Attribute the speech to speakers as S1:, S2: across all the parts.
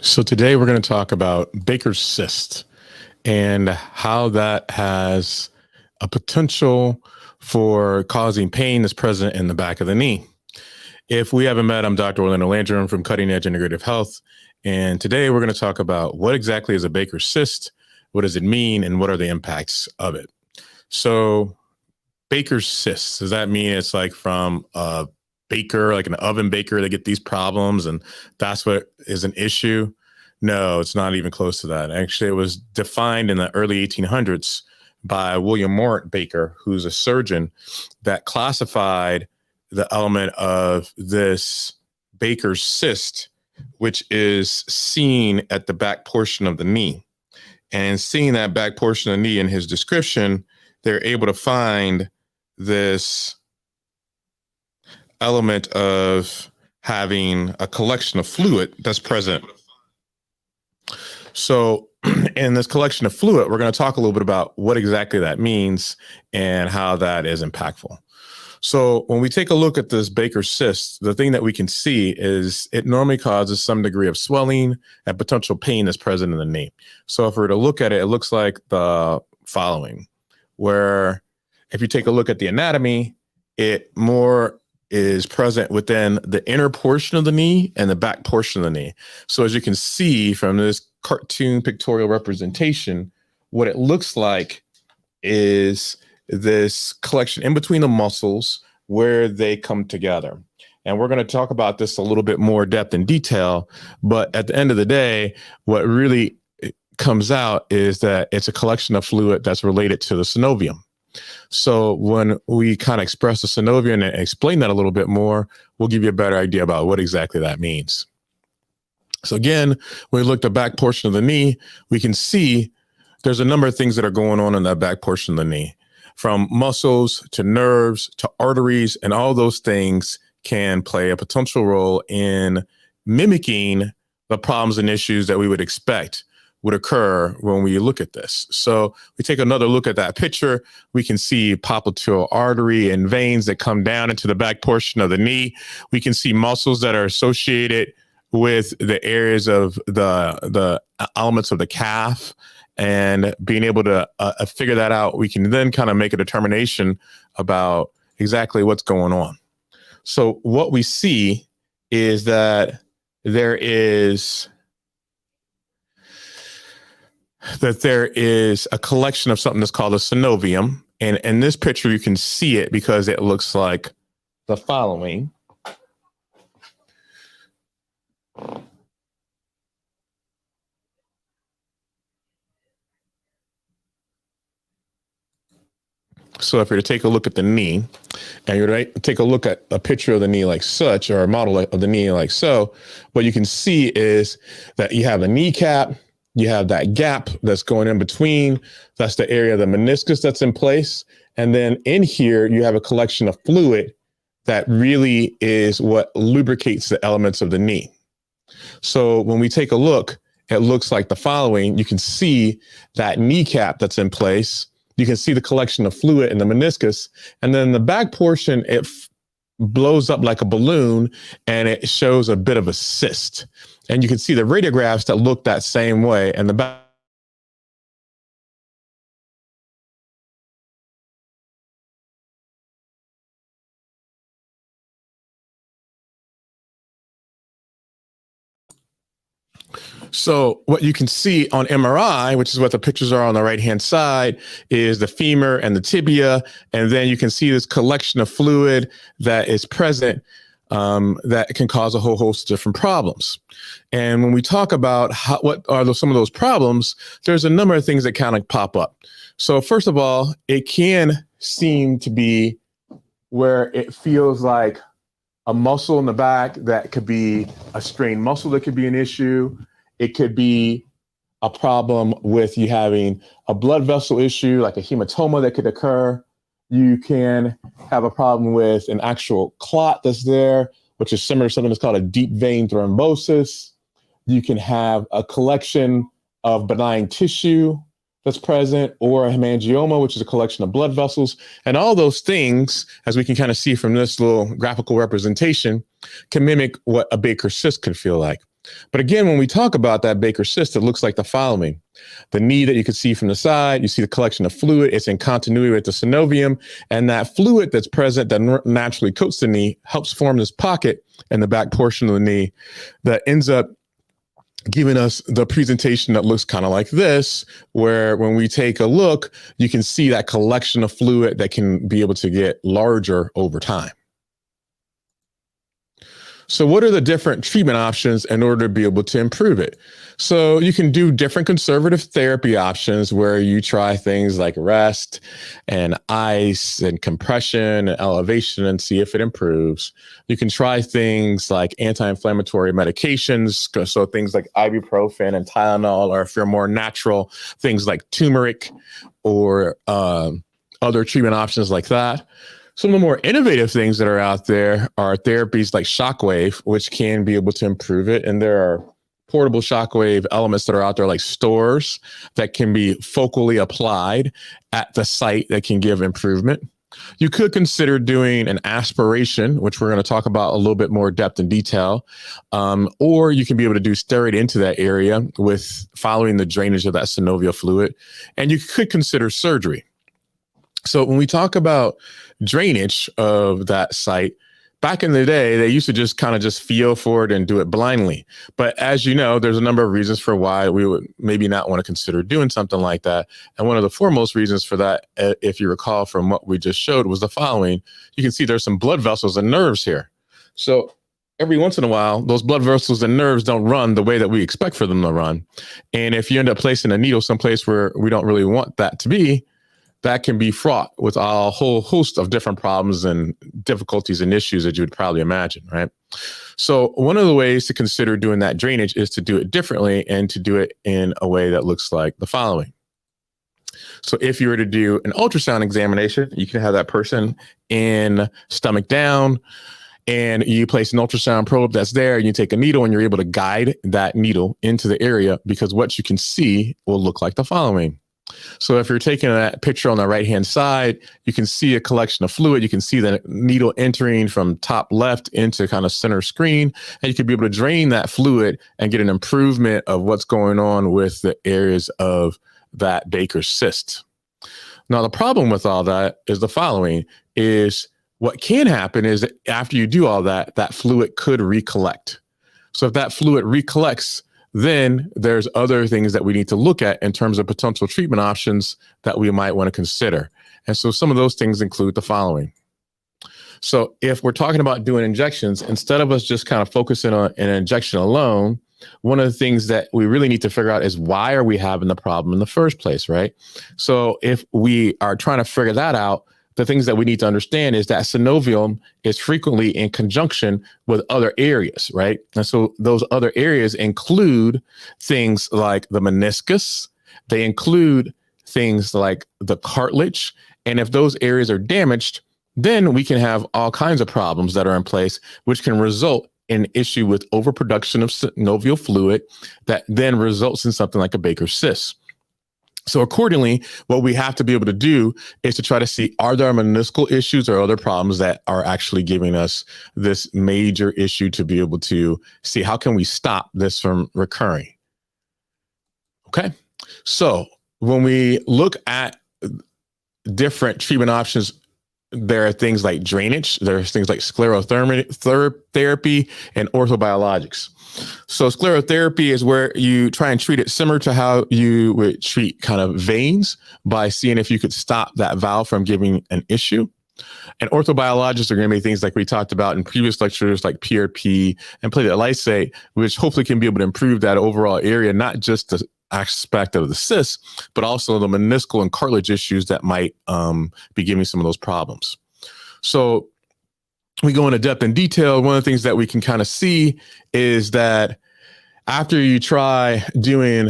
S1: So today we're going to talk about Baker's cyst and how that has a potential for causing pain that's present in the back of the knee. If we haven't met, I'm Dr. Orlando Landrum from Cutting Edge Integrative Health. And today we're going to talk about what exactly is a Baker's cyst, what does it mean, and what are the impacts of it. So Baker's cyst, does that mean it's like from a baker, like an oven baker, they get these problems and that's what is an issue? No, it's not even close to that. Actually, it was defined in the early 1800s by William Morton Baker, who's a surgeon, that classified the element of this Baker's cyst, which is seen at the back portion of the knee. And seeing that back portion of the knee in his description, they're able to find this element of having a collection of fluid that's present. So in this collection of fluid, we're going to talk a little bit about what exactly that means and how that is impactful. So when we take a look at this Baker's cyst, the thing that we can see is it normally causes some degree of swelling and potential pain that's present in the knee. So if we were to look at it, it looks like the following, where if you take a look at the anatomy, it more is present within the inner portion of the knee and the back portion of the knee. So as you can see from this cartoon pictorial representation, what it looks like is this collection in between the muscles where they come together. And we're going to talk about this a little bit more depth and detail. But at the end of the day, what really comes out is that it's a collection of fluid that's related to the synovium. So when we kind of express the synovium and explain that a little bit more, we'll give you a better idea about what exactly that means. So again, when we look at the back portion of the knee, we can see there's a number of things that are going on in that back portion of the knee, from muscles to nerves to arteries, and all those things can play a potential role in mimicking the problems and issues that we would expect would occur when we look at this. So we take another look at that picture, we can see popliteal artery and veins that come down into the back portion of the knee. We can see muscles that are associated with the areas of the elements of the calf, and being able to figure that out, we can then kind of make a determination about exactly what's going on. So what we see is that there is a collection of something that's called a synovium. And in this picture, you can see it because it looks like the following. So if you're to take a look at the knee, and you're to take a look at a picture of the knee like such, or a model of the knee like so, what you can see is that you have a kneecap, you have that gap that's going in between. That's the area of the meniscus that's in place. And then in here, you have a collection of fluid that really is what lubricates the elements of the knee. So when we take a look, it looks like the following. You can see that kneecap that's in place. You can see the collection of fluid in the meniscus. And then the back portion, it blows up like a balloon and it shows a bit of a cyst. And you can see the radiographs that look that same way. And the back. So what you can see on MRI, which is what the pictures are on the right-hand side, is the femur and the tibia. And then you can see this collection of fluid that is present that can cause a whole host of different problems. And when we talk about what are some of those problems, there's a number of things that kind of pop up. So first of all, it can seem to be where it feels like a muscle in the back that could be a strained muscle that could be an issue. It could be a problem with you having a blood vessel issue, like a hematoma that could occur. You can have a problem with an actual clot that's there, which is similar to something that's called a deep vein thrombosis. You can have a collection of benign tissue that's present, or a hemangioma, which is a collection of blood vessels. And all those things, as we can kind of see from this little graphical representation, can mimic what a Baker's cyst could feel like. But again, when we talk about that Baker cyst, it looks like the following. The knee that you can see from the side, you see the collection of fluid. It's in continuity with the synovium. And that fluid that's present that naturally coats the knee helps form this pocket in the back portion of the knee that ends up giving us the presentation that looks kind of like this, where when we take a look, you can see that collection of fluid that can be able to get larger over time. So what are the different treatment options in order to be able to improve it? So you can do different conservative therapy options where you try things like rest and ice and compression and elevation and see if it improves. You can try things like anti-inflammatory medications, so things like ibuprofen and Tylenol, or if you're more natural, things like turmeric or other treatment options like that. Some of the more innovative things that are out there are therapies like shockwave, which can be able to improve it. And there are portable shockwave elements that are out there like stores that can be focally applied at the site that can give improvement. You could consider doing an aspiration, which we're going to talk about a little bit more depth and detail, or you can be able to do steroid into that area with following the drainage of that synovial fluid. And you could consider surgery. So when we talk about drainage of that site, back in the day, they used to just kind of just feel for it and do it blindly. But as you know, there's a number of reasons for why we would maybe not want to consider doing something like that. And one of the foremost reasons for that, if you recall from what we just showed, was the following. You can see there's some blood vessels and nerves here. So every once in a while, those blood vessels and nerves don't run the way that we expect for them to run. And if you end up placing a needle someplace where we don't really want that to be, that can be fraught with a whole host of different problems and difficulties and issues that you would probably imagine, right? So one of the ways to consider doing that drainage is to do it differently and to do it in a way that looks like the following. So if you were to do an ultrasound examination, you can have that person in stomach down, and you place an ultrasound probe that's there, and you take a needle and you're able to guide that needle into the area, because what you can see will look like the following. So if you're taking that picture on the right-hand side, you can see a collection of fluid. You can see the needle entering from top left into kind of center screen, and you could be able to drain that fluid and get an improvement of what's going on with the areas of that Baker cyst. Now, the problem with all that is the following, is what can happen is that after you do all that, that fluid could recollect. So if that fluid recollects, then there's other things that we need to look at in terms of potential treatment options that we might want to consider. And so some of those things include the following. So if we're talking about doing injections, instead of us just kind of focusing on an injection alone, one of the things that we really need to figure out is, why are we having the problem in the first place, right? So if we are trying to figure that out, the things that we need to understand is that synovium is frequently in conjunction with other areas, right? And so those other areas include things like the meniscus. They include things like the cartilage. And if those areas are damaged, then we can have all kinds of problems that are in place, which can result in an issue with overproduction of synovial fluid that then results in something like a Baker cyst. So accordingly, what we have to be able to do is to try to see, are there meniscal issues or other problems that are actually giving us this major issue, to be able to see how can we stop this from recurring. Okay. So when we look at different treatment options, there are things like drainage, there's things like sclerotherapy and orthobiologics. So sclerotherapy is where you try and treat it similar to how you would treat kind of veins, by seeing if you could stop that valve from giving an issue. And orthobiologics are going to be things like we talked about in previous lectures, like PRP and platelet lysate, which hopefully can be able to improve that overall area, not just the aspect of the cyst, but also the meniscal and cartilage issues that might be giving some of those problems. So we go into depth and detail. One of the things that we can kind of see is that after you try doing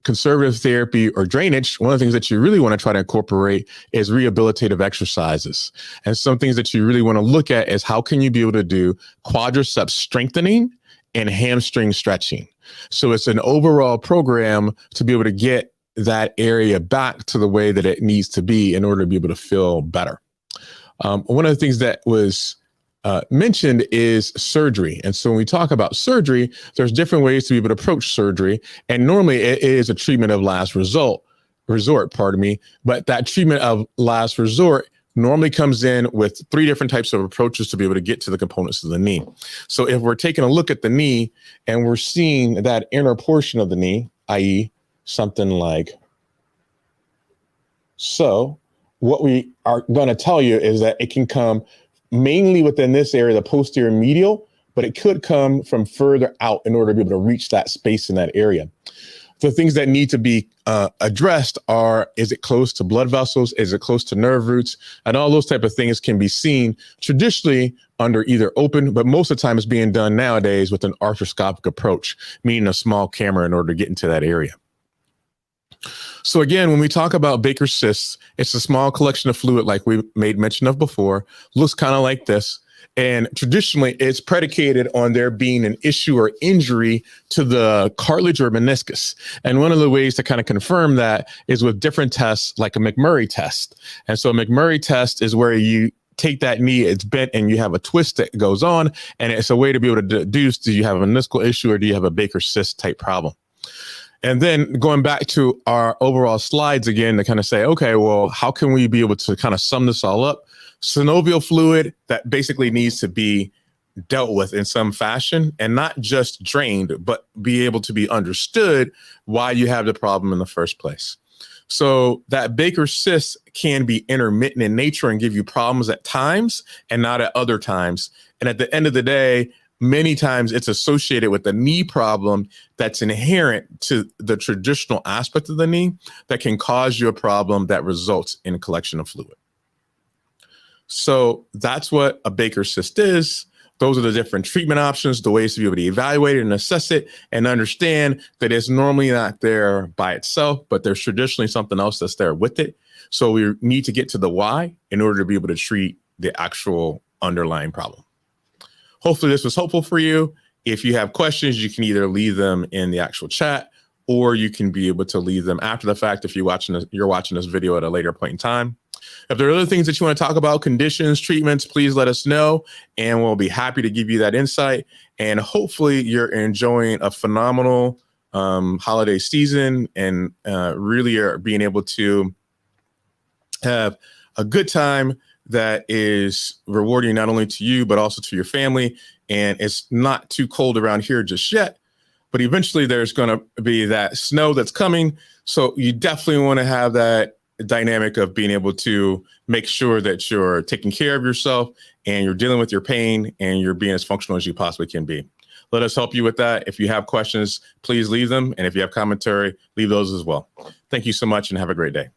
S1: conservative therapy or drainage, one of the things that you really want to try to incorporate is rehabilitative exercises. And some things that you really want to look at is, how can you be able to do quadriceps strengthening and hamstring stretching? So it's an overall program to be able to get that area back to the way that it needs to be in order to be able to feel better. One of the things that was mentioned is surgery. And so when we talk about surgery, there's different ways to be able to approach surgery. And normally it is a treatment of last resort, pardon me. But that treatment of last resort normally comes in with 3 different types of approaches to be able to get to the components of the knee. So if we're taking a look at the knee and we're seeing that inner portion of the knee, i.e. something like so, what we are going to tell you is that it can come mainly within this area, the posterior medial, but it could come from further out in order to be able to reach that space in that area. The things that need to be addressed are, is it close to blood vessels? Is it close to nerve roots? And all those type of things can be seen traditionally under either open, but most of the time it's being done nowadays with an arthroscopic approach, meaning a small camera in order to get into that area. So again, when we talk about Baker's cysts, it's a small collection of fluid like we made mention of before, looks kind of like this. And traditionally, it's predicated on there being an issue or injury to the cartilage or meniscus. And one of the ways to kind of confirm that is with different tests like a Mcmurray test. And so a Mcmurray test is where you take that knee, it's bent, and you have a twist that goes on. And it's a way to be able to deduce, do you have a meniscal issue or do you have a Baker's cyst type problem? And then going back to our overall slides again to kind of say, okay, well, how can we be able to kind of sum this all up? Synovial fluid that basically needs to be dealt with in some fashion and not just drained, but be able to be understood why you have the problem in the first place. So that Baker's cyst can be intermittent in nature and give you problems at times and not at other times. And at the end of the day, many times it's associated with a knee problem that's inherent to the traditional aspect of the knee that can cause you a problem that results in a collection of fluid. So that's what a Baker's cyst is. Those are the different treatment options, the ways to be able to evaluate it and assess it and understand that it's normally not there by itself, but there's traditionally something else that's there with it. So we need to get to the why in order to be able to treat the actual underlying problem. Hopefully this was helpful for you. If you have questions, you can either leave them in the actual chat or you can be able to leave them after the fact if you're watching this video at a later point in time. If there are other things that you want to talk about, conditions, treatments, please let us know and we'll be happy to give you that insight. And hopefully you're enjoying a phenomenal holiday season and really are being able to have a good time that is rewarding not only to you, but also to your family. And it's not too cold around here just yet, but eventually there's going to be that snow that's coming. So you definitely want to have that dynamic of being able to make sure that you're taking care of yourself and you're dealing with your pain and you're being as functional as you possibly can be. Let us help you with that. If you have questions, please leave them. And if you have commentary, leave those as well. Thank you so much and have a great day.